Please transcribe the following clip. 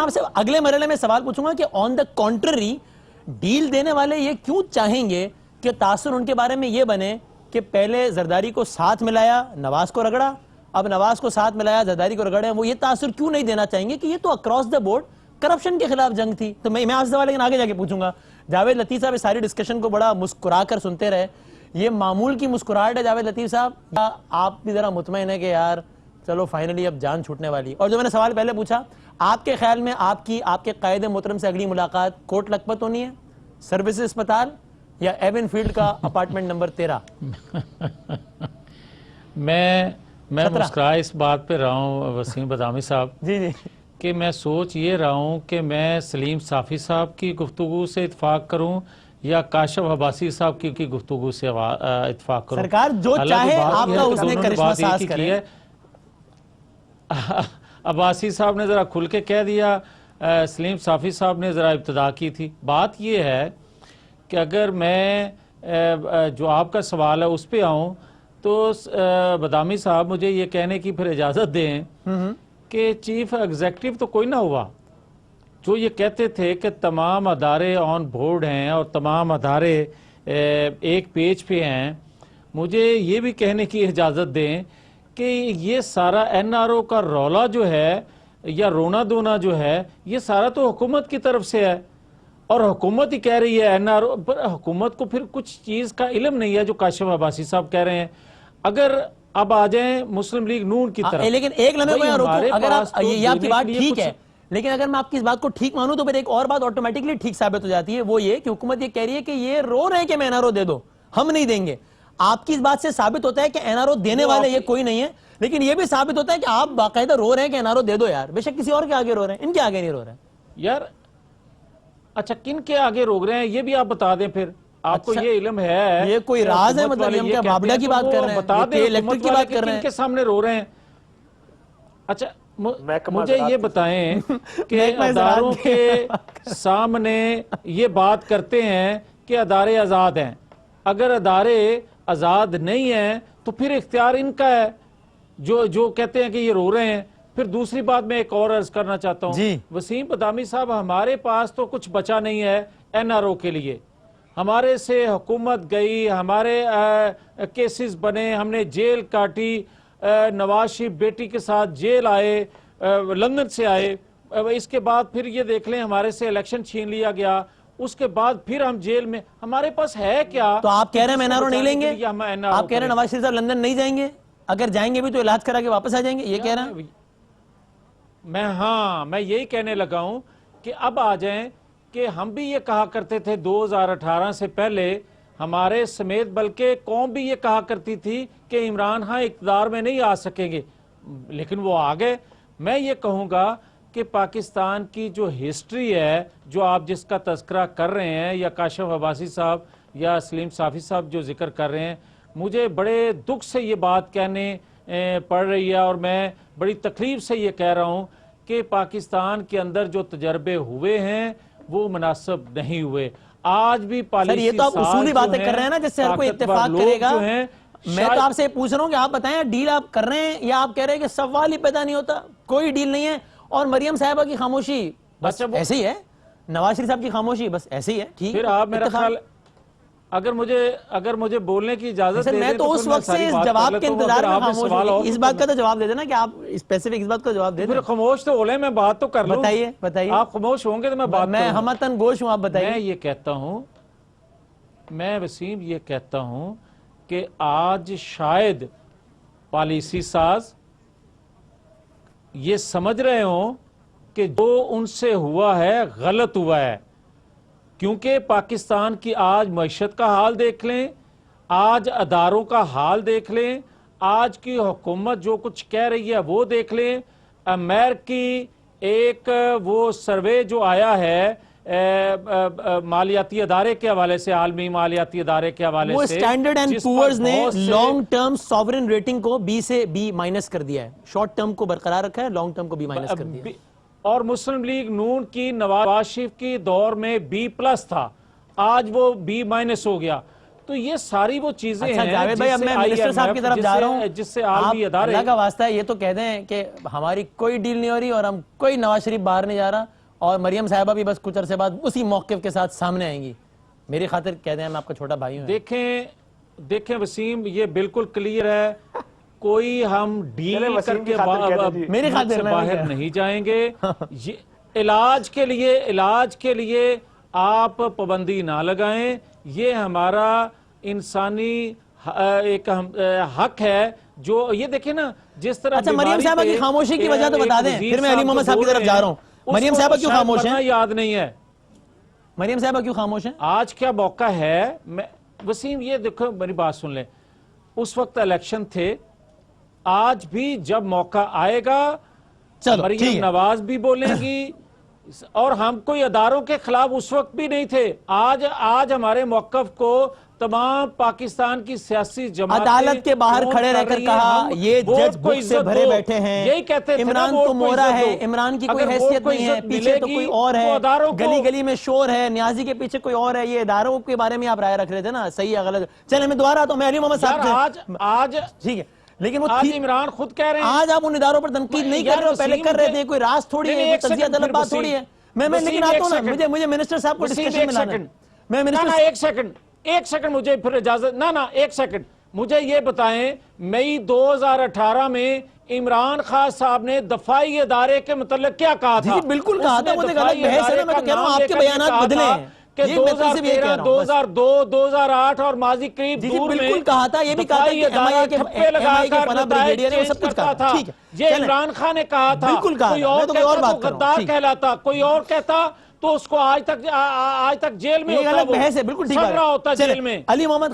आपसे अगले मरहले में सवाल पूछूंगा कि ऑन द कॉन्ट्ररी डील देने वाले ये क्यों चाहेंगे कि तासुर उनके बारे में ये बने कि पहले जरदारी को साथ मिलाया, नवाज को रगड़ा, अब नवाज को साथ मिलाया, जरदारी को रगड़े। वो ये तासुर क्यों नहीं देना चाहेंगे कि ये तो अक्रॉस द बोर्ड करप्शन के खिलाफ जंग थी? तो मैं आपसे सवाल लेकिन आगे जाके पूछूंगा। जावेद लतीफ साहब इस सारी डिस्कशन को बड़ा मुस्कुरा कर सुनते रहे, ये मामूल की मुस्कुराहट है जावेद लतीफ साहब, या आप भी जरा मुतमईन है कि यार चलो फाइनली अब जान छूटने वाली? और जो मैंने सवाल पहले पूछा, आपके ख्याल में आपके कायद मोहतरम से अगली मुलाकात कोर्ट लखपत होनी है, सर्विस अस्पताल, या एवन फील्ड का अपार्टमेंट नंबर 13? मैं मुस्कुरा इस बात पे रहा हूँ वसीम बदामी साहब जी जी कि मैं सोच ये रहा हूँ कि मैं सलीम साफ़ी साहब की गुफ्तगू से इत्फाक करूँ या काशिफ अब्बासी साहब की गुफ्तगू से इत्फाक करूँ। सरकार जो चाहे आपका उसने करिश्मा साज करे। अब्बासी साहब ने ज़रा खुल के कह दिया, सलीम साफ़ी साहब ने ज़रा इब्तदा की थी। बात यह है कि अगर मैं जो आपका सवाल है उस पर आऊँ तो बदामी साहब मुझे ये कहने की फिर इजाज़त दें कि चीफ एग्जेक्टिव तो कोई ना हुआ। जो ये कहते थे कि तमाम अदारे ऑन बोर्ड हैं और तमाम अदारे एक पेज पे हैं, मुझे ये भी कहने की इजाज़त दें कि ये सारा NRO का रौला जो है या रोना धोना जो है, ये सारा तो हुकूमत की तरफ से है और हुकूमत ही कह रही है NRO पर। हुकूमत को फिर कुछ चीज़ का इल्म नहीं है जो काशिफ अब्बासी साहब कह रहे हैं। अगर अब आ जाएं मुस्लिम लीग नून की तरफ, लेकिन एक लम्हे में रोको, अगर आप ये आपकी बात ठीक है, लेकिन अगर मैं आपकी इस बात को ठीक मानूं तो फिर एक और बात ऑटोमेटिकली ठीक साबित हो जाती है, वो ये कि हुकूमत ये कह रही है कि ये रो रहे हैं कि मैं NRO दे दो, हम नहीं देंगे। आपकी इस बात से साबित होता है कि NRO देने वाले ये कोई नहीं है, लेकिन ये भी साबित होता है कि आप बाकायदा रो रहे हैं कि NRO दे दो यार, बेशक किसी और के आगे रो रहे हैं, इनके आगे नहीं रो रहे हैं यार। अच्छा, किन के आगे रोक रहे हैं ये भी आप बता दें फिर। आपको अच्छा, ये इल्म है? ये कोई राज है? मतलब हम क्या बाबड़ा की बात कर रहे हैं, बता दें इलेक्ट्रिक की बात कर रहे हैं, किनके सामने रो रहे हैं? अच्छा, मुझे ये बताएं कि अदारों के सामने ये बात करते हैं कि अदारे आज़ाद हैं। अगर अदारे आज़ाद नहीं हैं तो फिर इख्तियार इनका है, जो कहते हैं कि ये रो रहे हैं। फिर दूसरी बात मैं एक और अर्ज करना चाहता हूँ वसीम बदामी साहब, हमारे पास तो कुछ बचा नहीं है NRO के लिए। हमारे से हुकूमत गई, हमारे केसेस बने, हमने जेल काटी, नवाज शरीफ बेटी के साथ जेल आए, लंदन से आए, इसके बाद फिर ये देख लें हमारे से इलेक्शन छीन लिया गया, उसके बाद फिर हम जेल में। हमारे पास है क्या? तो आप कह रहे हैं NRO नहीं लेंगे? आप कह रहे हैं नवाज शरीफ साहब लंदन नहीं जाएंगे, अगर जाएंगे भी तो इलाज करा के वापस आ जाएंगे, ये कह रहे हैं? मैं यही कहने लगा हूं कि अब आ जाएं कि हम भी ये कहा करते थे 2018 से पहले, हमारे समेत बल्कि कौम भी ये कहा करती थी कि इमरान खान इक़्तिदार में नहीं आ सकेंगे, लेकिन वो आ गए। मैं ये कहूँगा कि पाकिस्तान की जो हिस्ट्री है, जो आप जिसका तज़किरा कर रहे हैं, या काशिफ अब्बासी साहब या सलीम साफ़ी साहब जो जिक्र कर रहे हैं, मुझे बड़े दुख से ये बात कहने पड़ रही है और मैं बड़ी तकलीफ से ये कह रहा हूँ कि पाकिस्तान के अंदर जो तजर्बे हुए हैं वो मुनासिब नहीं हुए। आज भी पॉलिसी, ये तो आप उसूली बातें कर रहे हैं ना जिससे हर कोई इत्तेफाक करेगा। मैं तो आपसे पूछ रहा हूँ कि आप बताएं डील आप कर रहे हैं या आप कह रहे हैं कि सवाल ही पैदा नहीं होता, कोई डील नहीं है, और मरियम साहिबा की खामोशी बस ऐसे ही है, नवाज शरीफ साहब की खामोशी बस ऐसे ही है। ठीक, फिर आप मेरा ख्याल, अगर मुझे बोलने की इजाजत दे मैं तो उस वक्त से इस जवाब के इंतजार में खामोश हूं। इस बात का तो जवाब दे देना कि आप स्पेसिफिक इस बात का जवाब दे दें। फिर खामोश तो बोले, मैं बात तो कर लूं। बताइए आप खामोश होंगे तो मैं बात मैं हमतन गोश हूं, आप बताइए। मैं ये कहता हूं, मैं वसीम ये कहता हूं कि आज शायद पॉलिसी साज ये समझ रहे हो कि जो उनसे हुआ है गलत हुआ है, क्योंकि पाकिस्तान की आज मईशत का हाल देख लें, आज अदारों का हाल देख लें, आज की हुकूमत जो कुछ कह रही है वो देख लें। अमेरिकी एक वो सर्वे जो आया है मालियाती अदारे के हवाले से, आलमी मालियाती अदारे के हवाले से, वो स्टैंडर्ड एंड पुअर्स ने लॉन्ग टर्म सॉवरेन रेटिंग को B से B माइनस कर दिया है, शॉर्ट टर्म को बरकरार रखा है, लॉन्ग टर्म को B माइनस कर दिया। और मुस्लिम लीग नून की नवाज शरीफ की दौर में B+ था, आज वो B- हो गया। तो ये सारी वो चीजें अच्छा हैं जावेद भाई, अब मैं मिनिस्टर साहब की तरफ जा रहा हूँ। जिससे आप आलमी अदारे, अल्लाह का वास्ता है ये तो कह दें कि हमारी कोई डील नहीं हो रही और हम कोई नवाज शरीफ बाहर नहीं जा रहा और मरियम साहिबा भी बस कुछ अरसे बाद उसी मौक़िफ़ के साथ सामने आएंगी। मेरी खातिर कह दें मैं आपका छोटा भाई हूँ। देखें वसीम, ये बिल्कुल क्लियर है, कोई हम डील करके मेरी खातिर बाहर नहीं जाएंगे। ये इलाज के लिए आप पाबंदी ना लगाएं, ये हमारा इंसानी एक हक है। जो ये देखें ना जिस तरह, अच्छा मरियम साहबा की खामोशी की वजह तो बता दें, फिर मैं अली मोहम्मद साहब की तरफ जा रहा हूँ। मरियम साहबा क्यों खामोश हैं? याद नहीं है मरियम साहबा क्यों खामोश हैं? आज क्या मौका है? मैं वसीम, ये देखो मेरी बात सुन लें, उस वक्त इलेक्शन थे, आज भी जब मौका आएगा मरियम नवाज भी बोलेंगी और हम कोई अदारों के खिलाफ उस वक्त भी नहीं थे। आज हमारे मौकफ को तमाम पाकिस्तान की सियासी जमातें अदालत के बाहर खड़े रहकर कहा ये जज बुक से भरे बैठे हैं, यही कहते थे इमरान तो मोरा है, इमरान की कोई हैसियत नहीं है, पीछे तो कोई और है, गली गली में शोर है, न्याजी के पीछे कोई और है। ये इदारों के बारे में आप राय रख रहे थे ना, सही है गलत? चले मैं दोबारा, तो मैं अली मोहम्मद साहब आज ठीक है, लेकिन वो आज इमरान खुद कह रहे हैं, आज आप उन इदारों पर तनकीद नहीं कर रहे हो, पहले कर रहे थे। कोई राज थोड़ी है, तजिया तलब बात थोड़ी है। मैं लेकिन आता हूँ ना, मुझे मिनिस्टर साहब को डिस्कशन में लाना है। मैं मिनिस्टर एक सेकंड मुझे फिर इजाजत ना एक सेकंड मुझे ये बताएं, मई 2018 में इमरान खान साहब ने दफाई इदारे के मतलब क्या कहा था? बिल्कुल कहा था, वो तो गलत बहस है ना, मैं तो कह रहा हूं आपके बयानात बदले हैं कि 2013, 2002, 2008 और माजी करीब दूर में बिल्कुल कहा था। ये भी कहा था कि एमआईए के ठप्पे लगाकर ब्रिगेडियर ने सब कुछ कहा था। ठीक है, ये इमरान खान ने कहा था, बिल्कुल कहा, कोई और मैं तो और बात गद्दार कहलाता, कोई और कहता तो उसको आज तक जेल में होता, बहस है, बिल्कुल ठीक है, होता जेल में। अली मोहम्मद